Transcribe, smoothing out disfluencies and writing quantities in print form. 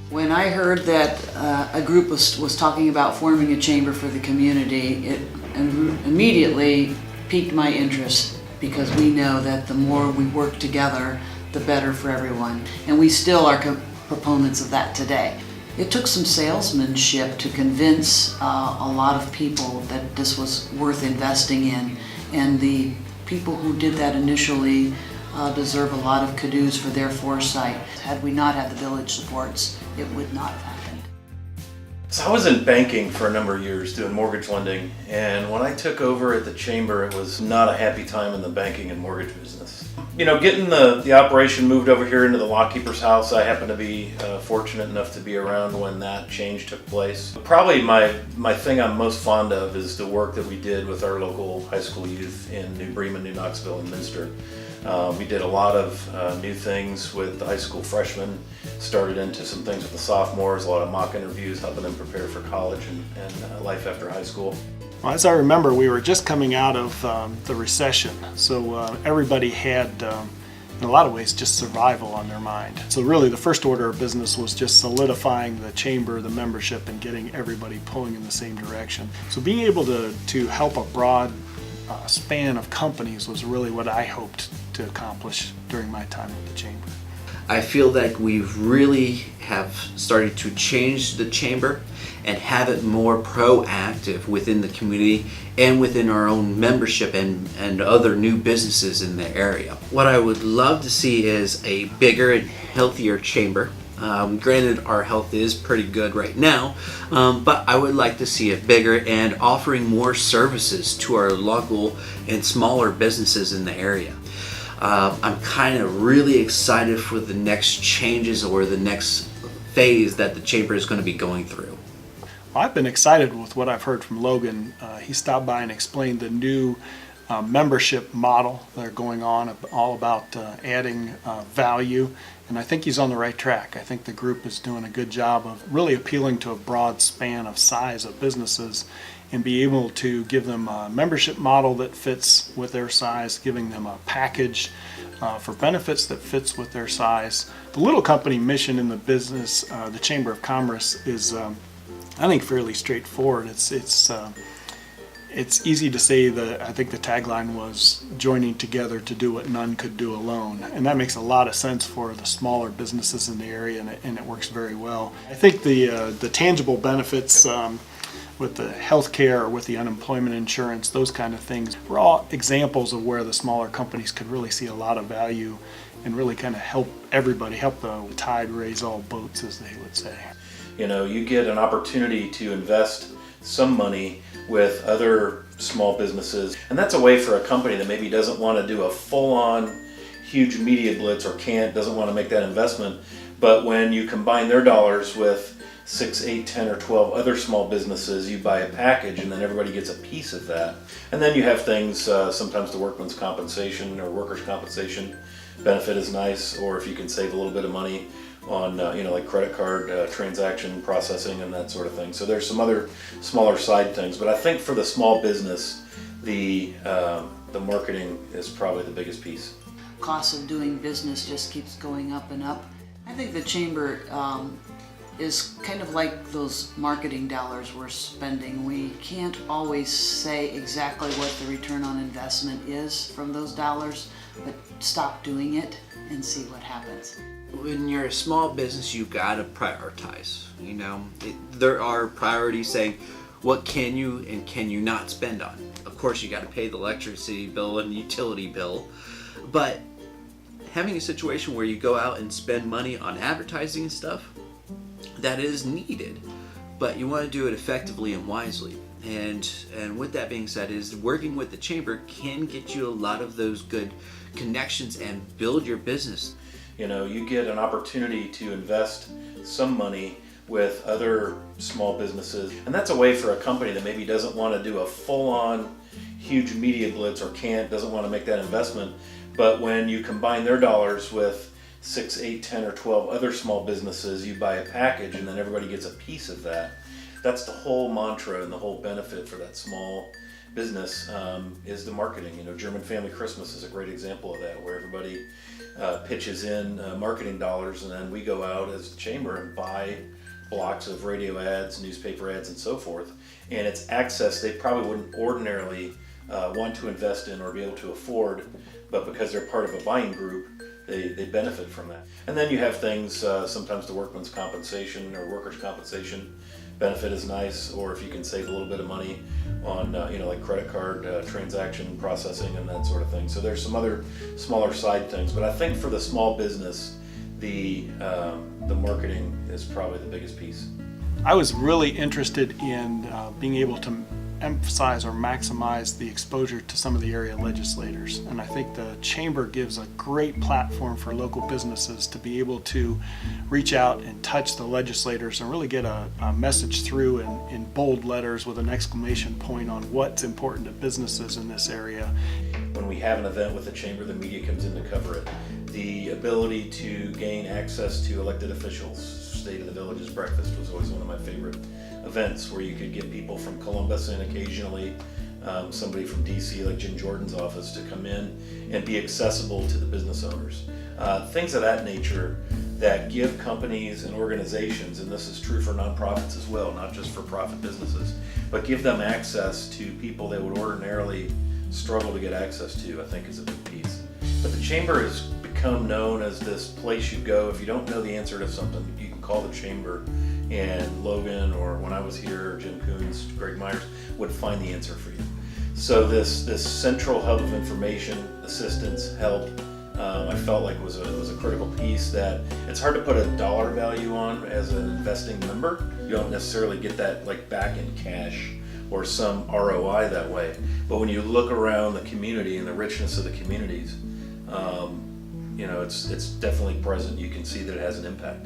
When I heard that a group was talking about forming a chamber for the community, it immediately piqued my interest because we know that the more we work together, the better for everyone. And we still are proponents of that today. It took some salesmanship to convince a lot of people that this was worth investing in, and the people who did that initially deserve a lot of kudos for their foresight. Had we not had the village supports, it would not have happened. So I was in banking for a number of years doing mortgage lending, and when I took over at the chamber, it was not a happy time in the banking and mortgage business. You know, getting the operation moved over here into the lockkeeper's house, I happened to be fortunate enough to be around when that change took place. Probably my thing I'm most fond of is the work that we did with our local high school youth in New Bremen, New Knoxville, and Minster. We did a lot of new things with the high school freshmen, started into some things with the sophomores, a lot of mock interviews, helping them prepare for college and life after high school. Well, as I remember, we were just coming out of the recession, so everybody had, in a lot of ways, just survival on their mind. So really the first order of business was just solidifying the chamber, the membership, and getting everybody pulling in the same direction. So being able to help a broad span of companies was really what I hoped to accomplish during my time with the chamber. I feel that we've really have started to change the chamber and have it more proactive within the community and within our own membership and other new businesses in the area. What I would love to see is a bigger and healthier chamber. Granted, our health is pretty good right now, but I would like to see it bigger and offering more services to our local and smaller businesses in the area. I'm kind of really excited for the next changes or the next phase that the chamber is going to be going through. Well, I've been excited with what I've heard from Logan. He stopped by and explained the new membership model that are going on, all about adding value, and I think he's on the right track. I think the group is doing a good job of really appealing to a broad span of size of businesses and be able to give them a membership model that fits with their size, giving them a package for benefits that fits with their size. The little company mission in the business, the Chamber of Commerce, is I think fairly straightforward. It's easy to say that I think the tagline was joining together to do what none could do alone, and that makes a lot of sense for the smaller businesses in the area, and it works very well. I think the tangible benefits with the health care or with the unemployment insurance, those kind of things, were all examples of where the smaller companies could really see a lot of value and really kind of help everybody, help the tide raise all boats, as they would say. You know, you get an opportunity to invest some money with other small businesses, and that's a way for a company that maybe doesn't want to do a full-on huge media blitz or doesn't want to make that investment, but when you combine their dollars with 6, 8, 10, or 12 other small businesses, you buy a package and then everybody gets a piece of that. And then you have things, sometimes the workman's compensation or workers' compensation benefit is nice, or if you can save a little bit of money on like credit card transaction processing and that sort of thing. So there's some other smaller side things, but I think for the small business, the marketing is probably the biggest piece. Cost of doing business just keeps going up and up. I think the chamber is kind of like those marketing dollars we're spending. We can't always say exactly what the return on investment is from those dollars, but stop doing it and see what happens. When you're a small business, you gotta prioritize. You know, there are priorities saying what can you and can you not spend on. Of course, you gotta pay the electricity bill and utility bill, but having a situation where you go out and spend money on advertising and stuff, that is needed, but you want to do it effectively and wisely. And with that being said, is working with the chamber can get you a lot of those good connections and build your business. You know, you get an opportunity to invest some money with other small businesses, and that's a way for a company that maybe doesn't want to do a full-on huge media blitz or doesn't want to make that investment, but when you combine their dollars with 6, 8, 10, or 12 other small businesses, you buy a package and then everybody gets a piece of that. That's the whole mantra and the whole benefit for that small business is the marketing. You know, German Family Christmas is a great example of that, where everybody pitches in marketing dollars, and then we go out as a chamber and buy blocks of radio ads, newspaper ads, and so forth. And it's access they probably wouldn't ordinarily want to invest in or be able to afford, but because they're part of a buying group, they benefit from that. And then you have things, sometimes the workman's compensation or workers' compensation benefit is nice, or if you can save a little bit of money on, like credit card transaction processing and that sort of thing. So there's some other smaller side things, but I think for the small business, the marketing is probably the biggest piece. I was really interested in being able to emphasize or maximize the exposure to some of the area legislators. And I think the chamber gives a great platform for local businesses to be able to reach out and touch the legislators and really get a message through in bold letters with an exclamation point on what's important to businesses in this area. When we have an event with the chamber, the media comes in to cover it. The ability to gain access to elected officials, State of the Village's breakfast was always one of my favorite events, where you could get people from Columbus and occasionally somebody from DC, like Jim Jordan's office, to come in and be accessible to the business owners. Things of that nature that give companies and organizations, and this is true for nonprofits as well, not just for profit businesses, but give them access to people they would ordinarily struggle to get access to, I think is a big piece. But the chamber has become known as this place you go if you don't know the answer to something. You can call the chamber, and Logan, or when I was here, Jim Coons, Greg Myers, would find the answer for you. So this central hub of information, assistance, help, I felt like was a critical piece that it's hard to put a dollar value on as an investing member. You don't necessarily get that like back in cash or some ROI that way. But when you look around the community and the richness of the communities, it's definitely present. You can see that it has an impact.